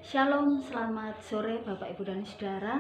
Shalom, selamat sore Bapak Ibu dan Saudara.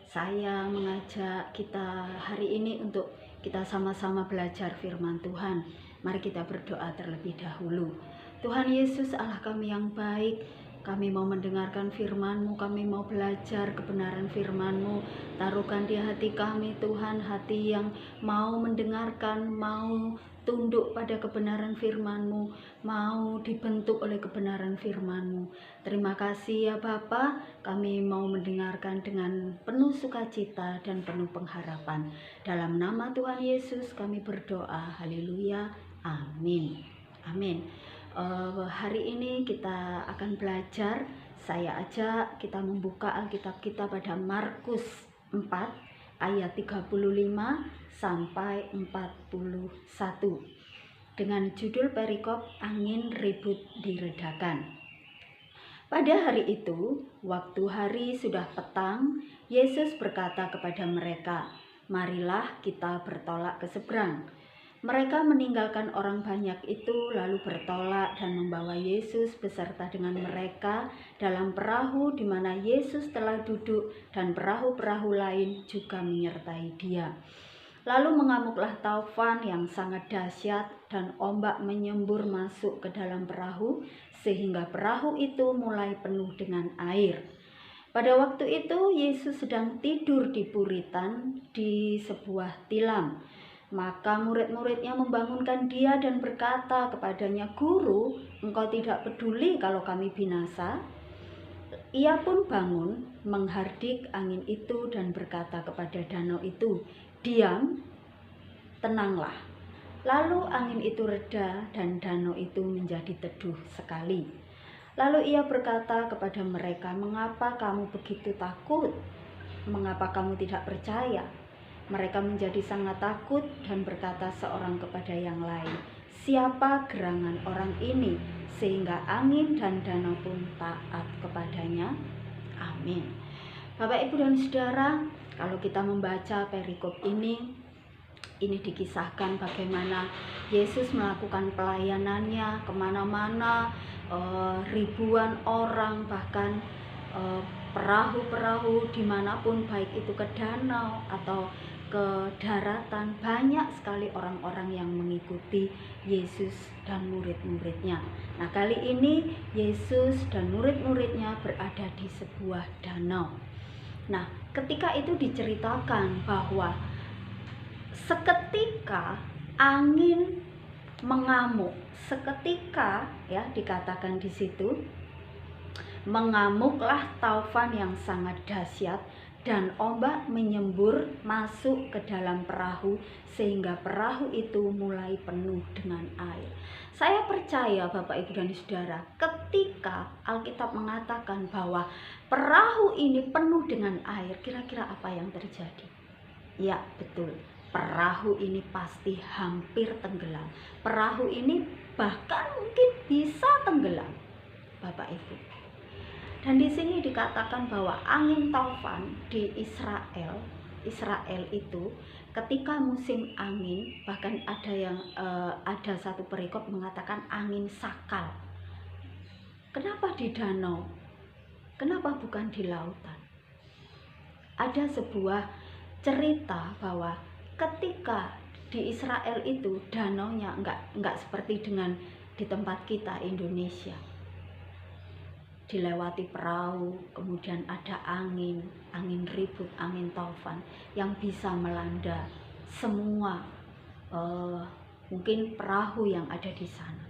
Saya mengajak kita hari ini untuk kita sama-sama belajar firman Tuhan. Mari kita berdoa terlebih dahulu. Tuhan Yesus, Allah kami yang baik, kami mau mendengarkan firman-Mu, kami mau belajar kebenaran firman-Mu. Taruhkan di hati kami Tuhan, hati yang mau mendengarkan, mau tunduk pada kebenaran firman-Mu, mau dibentuk oleh kebenaran firman-Mu. Terima kasih ya Bapa, kami mau mendengarkan dengan penuh sukacita dan penuh pengharapan. Dalam nama Tuhan Yesus kami berdoa, haleluya, amin. Amin. Hari ini kita akan belajar, saya ajak kita membuka Alkitab kita pada Markus 4 ayat 35 sampai 41 dengan judul perikop angin ribut diredakan. Pada hari itu, waktu hari sudah petang, Yesus berkata kepada mereka, "Marilah kita bertolak ke seberang." Mereka meninggalkan orang banyak itu lalu bertolak dan membawa Yesus beserta dengan mereka dalam perahu di mana Yesus telah duduk, dan perahu-perahu lain juga menyertai Dia. Lalu mengamuklah taufan yang sangat dahsyat dan ombak menyembur masuk ke dalam perahu sehingga perahu itu mulai penuh dengan air. Pada waktu itu Yesus sedang tidur di buritan di sebuah tilam. Maka murid-muridnya membangunkan Dia dan berkata kepadanya, "Guru, Engkau tidak peduli kalau kami binasa?" Ia pun bangun, menghardik angin itu dan berkata kepada danau itu, "Diam, tenanglah." Lalu angin itu reda dan danau itu menjadi teduh sekali. Lalu ia berkata kepada mereka, "Mengapa kamu begitu takut? Mengapa kamu tidak percaya?" Mereka menjadi sangat takut dan berkata seorang kepada yang lain, "Siapa gerangan orang ini sehingga angin dan danau pun taat kepadanya?" Amin. Bapak, Ibu, dan Saudara, kalau kita membaca perikop ini dikisahkan bagaimana Yesus melakukan pelayanannya kemana-mana, ribuan orang, bahkan perahu-perahu dimanapun, baik itu ke danau atau ke daratan, banyak sekali orang-orang yang mengikuti Yesus dan murid-muridnya. Nah, kali ini Yesus dan murid-muridnya berada di sebuah danau. Nah, ketika itu diceritakan bahwa seketika angin mengamuk, seketika ya dikatakan di situ, mengamuklah taufan yang sangat dahsyat dan ombak menyembur masuk ke dalam perahu sehingga perahu itu mulai penuh dengan air. Saya percaya Bapak, Ibu, dan Saudara, ketika Alkitab mengatakan bahwa perahu ini penuh dengan air, kira-kira apa yang terjadi? Ya, betul. Perahu ini pasti hampir tenggelam. Perahu ini bahkan mungkin bisa tenggelam, Bapak Ibu. Dan di sini dikatakan bahwa angin taufan di Israel itu ketika musim angin, bahkan ada satu perikop mengatakan angin sakal. Kenapa di danau? Kenapa bukan di lautan? Ada sebuah cerita bahwa ketika di Israel itu danaunya enggak seperti dengan di tempat kita Indonesia. Dilewati perahu, kemudian ada angin ribut, angin taufan yang bisa melanda semua mungkin perahu yang ada di sana.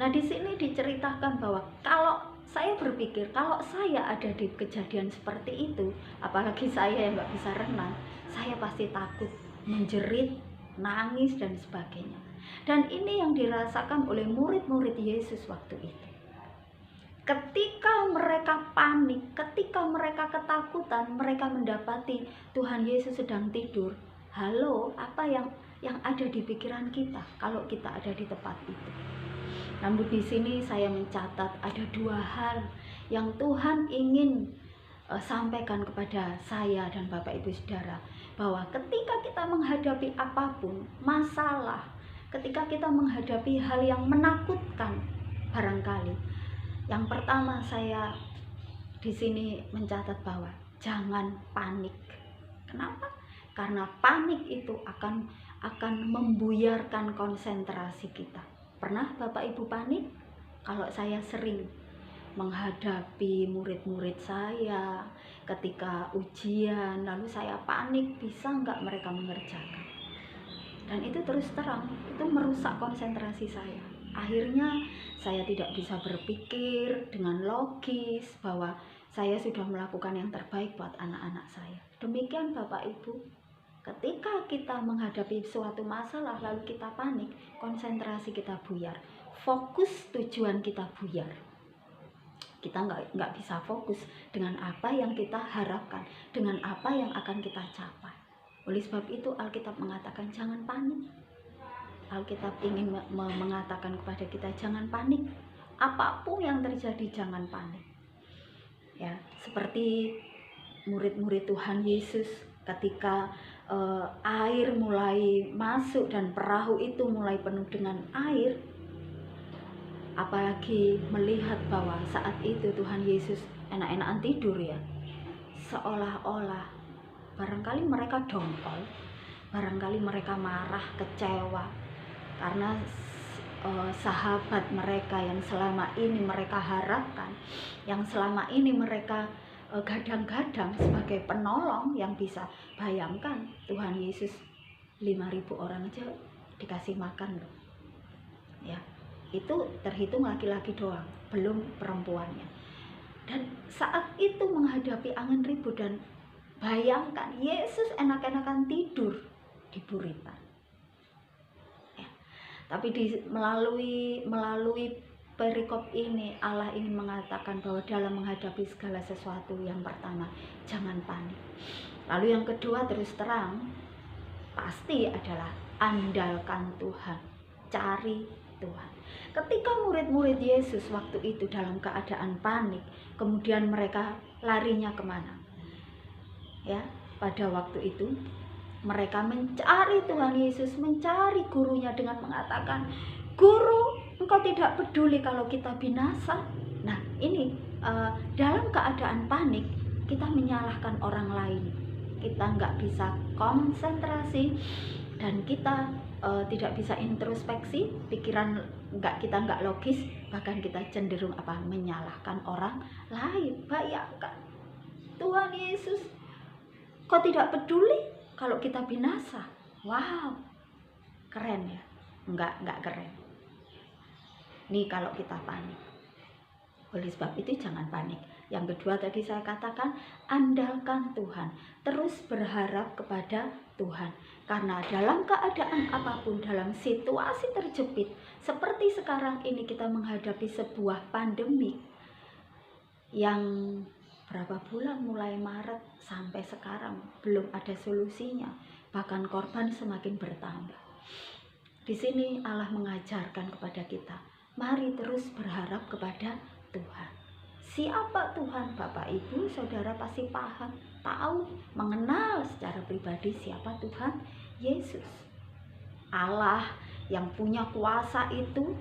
Nah, di sini diceritakan bahwa kalau saya berpikir, kalau saya ada di kejadian seperti itu, apalagi saya yang nggak bisa renang, saya pasti takut, menjerit, nangis, dan sebagainya. Dan ini yang dirasakan oleh murid-murid Yesus waktu itu. Ketika mereka panik, ketika mereka ketakutan, mereka mendapati Tuhan Yesus sedang tidur. Halo, apa yang ada di pikiran kita kalau kita ada di tempat itu? Namun di sini saya mencatat ada dua hal yang Tuhan ingin sampaikan kepada saya dan Bapak, Ibu, Saudara, bahwa ketika kita menghadapi apapun masalah, ketika kita menghadapi hal yang menakutkan barangkali, yang pertama saya di sini mencatat bahwa jangan panik. Kenapa? Karena panik itu akan membuyarkan konsentrasi kita. Pernah Bapak Ibu panik? Kalau saya sering menghadapi murid-murid saya ketika ujian, lalu saya panik, bisa nggak mereka mengerjakan? Dan itu terus terang, itu merusak konsentrasi saya. Akhirnya saya tidak bisa berpikir dengan logis bahwa saya sudah melakukan yang terbaik buat anak-anak saya. Demikian Bapak Ibu, ketika kita menghadapi suatu masalah lalu kita panik, konsentrasi kita buyar, fokus tujuan kita buyar. Kita nggak bisa fokus dengan apa yang kita harapkan, dengan apa yang akan kita capai. Oleh sebab itu Alkitab mengatakan jangan panik. Alkitab ingin mengatakan kepada kita jangan panik. Apapun yang terjadi jangan panik. Ya, seperti murid-murid Tuhan Yesus ketika air mulai masuk dan perahu itu mulai penuh dengan air. Apalagi melihat bahwa saat itu Tuhan Yesus enak-enakan tidur ya. Seolah-olah barangkali mereka dongkol, barangkali mereka marah, kecewa karena sahabat mereka yang selama ini mereka harapkan, yang selama ini mereka gadang-gadang sebagai penolong yang bisa. Bayangkan Tuhan Yesus 5.000 orang aja dikasih makan loh. Ya, itu terhitung laki-laki doang, belum perempuannya. Dan saat itu menghadapi angin ribut dan bayangkan Yesus enak-enakan tidur di buritan. Ya. Tapi melalui perikop ini Allah ingin mengatakan bahwa dalam menghadapi segala sesuatu, yang pertama jangan panik. Lalu yang kedua terus terang pasti adalah andalkan Tuhan, cari Tuhan. Ketika murid-murid Yesus waktu itu dalam keadaan panik, kemudian mereka larinya kemana? Ya, pada waktu itu mereka mencari Tuhan Yesus, mencari gurunya dengan mengatakan, "Guru, engkau tidak peduli kalau kita binasa." Nah, ini dalam keadaan panik kita menyalahkan orang lain. Kita nggak bisa konsentrasi dan kita tidak bisa introspeksi, pikiran kita nggak logis, bahkan kita cenderung menyalahkan orang lain. Bayangkan Tuhan Yesus, kau tidak peduli kalau kita binasa. Wow, keren ya? Enggak keren. Nih kalau kita panik. Oleh sebab itu jangan panik. Yang kedua tadi saya katakan, andalkan Tuhan. Terus berharap kepada Tuhan. Karena dalam keadaan apapun, dalam situasi terjepit, seperti sekarang ini kita menghadapi sebuah pandemi yang berapa bulan, mulai Maret sampai sekarang belum ada solusinya, bahkan korban semakin bertambah. Di sini Allah mengajarkan kepada kita, mari terus berharap kepada Tuhan. Siapa Tuhan? Bapak Ibu Saudara pasti paham, tahu, mengenal secara pribadi siapa Tuhan Yesus. Allah yang punya kuasa itu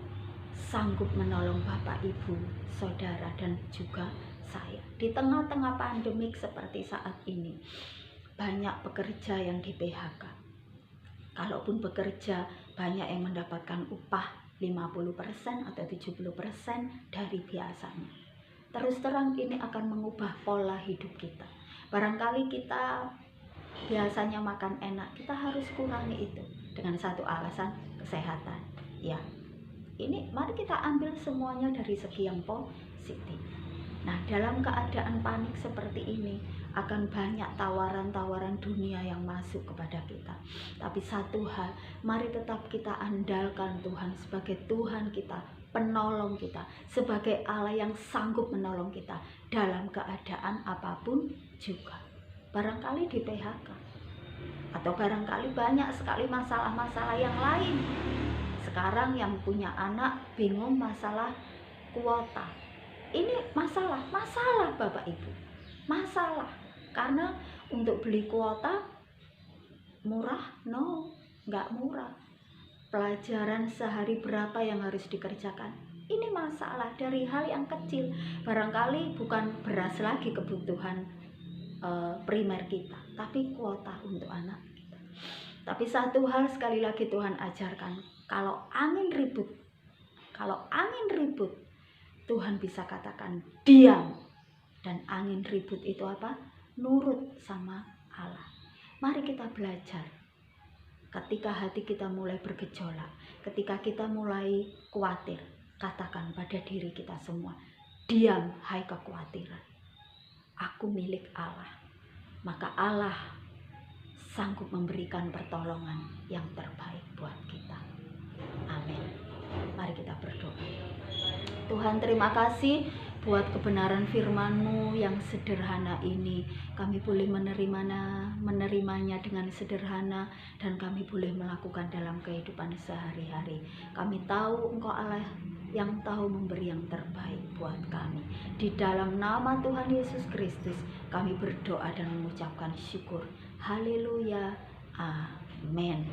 sanggup menolong Bapak Ibu Saudara dan juga saya. Di tengah-tengah pandemik seperti saat ini, banyak pekerja yang di PHK. Kalaupun bekerja, banyak yang mendapatkan upah 50% atau 70% dari biasanya. Terus terang ini akan mengubah pola hidup kita. Barangkali kita biasanya makan enak, kita harus kurangi itu dengan satu alasan kesehatan. Ya, ini mari kita ambil semuanya dari segi yang positif. Nah, dalam keadaan panik seperti ini akan banyak tawaran-tawaran dunia yang masuk kepada kita. Tapi satu hal, mari tetap kita andalkan Tuhan sebagai Tuhan kita, penolong kita, sebagai Allah yang sanggup menolong kita dalam keadaan apapun juga. Barangkali di PHK, atau barangkali banyak sekali masalah-masalah yang lain. Sekarang yang punya anak bingung masalah kuota. Ini masalah Bapak Ibu, masalah. Karena untuk beli kuota murah? No, nggak murah. Pelajaran sehari berapa yang harus dikerjakan? Ini masalah dari hal yang kecil. Barangkali bukan beras lagi kebutuhan primer kita, tapi kuota untuk anak kita. Tapi satu hal sekali lagi Tuhan ajarkan, kalau angin ribut, Tuhan bisa katakan diam. Dan angin ribut itu apa? Nurut sama Allah. Mari kita belajar. Ketika hati kita mulai bergejolak, ketika kita mulai khawatir, katakan pada diri kita semua, diam hai kekhawatiran. Aku milik Allah. Maka Allah sanggup memberikan pertolongan yang terbaik buat kita. Amin. Mari kita berdoa. Tuhan, terima kasih buat kebenaran firman-Mu yang sederhana ini. Kami boleh menerimanya dengan sederhana, dan kami boleh melakukan dalam kehidupan sehari-hari. Kami tahu Engkau Allah yang tahu memberi yang terbaik buat kami. Di dalam nama Tuhan Yesus Kristus kami berdoa dan mengucapkan syukur. Haleluya. Amin.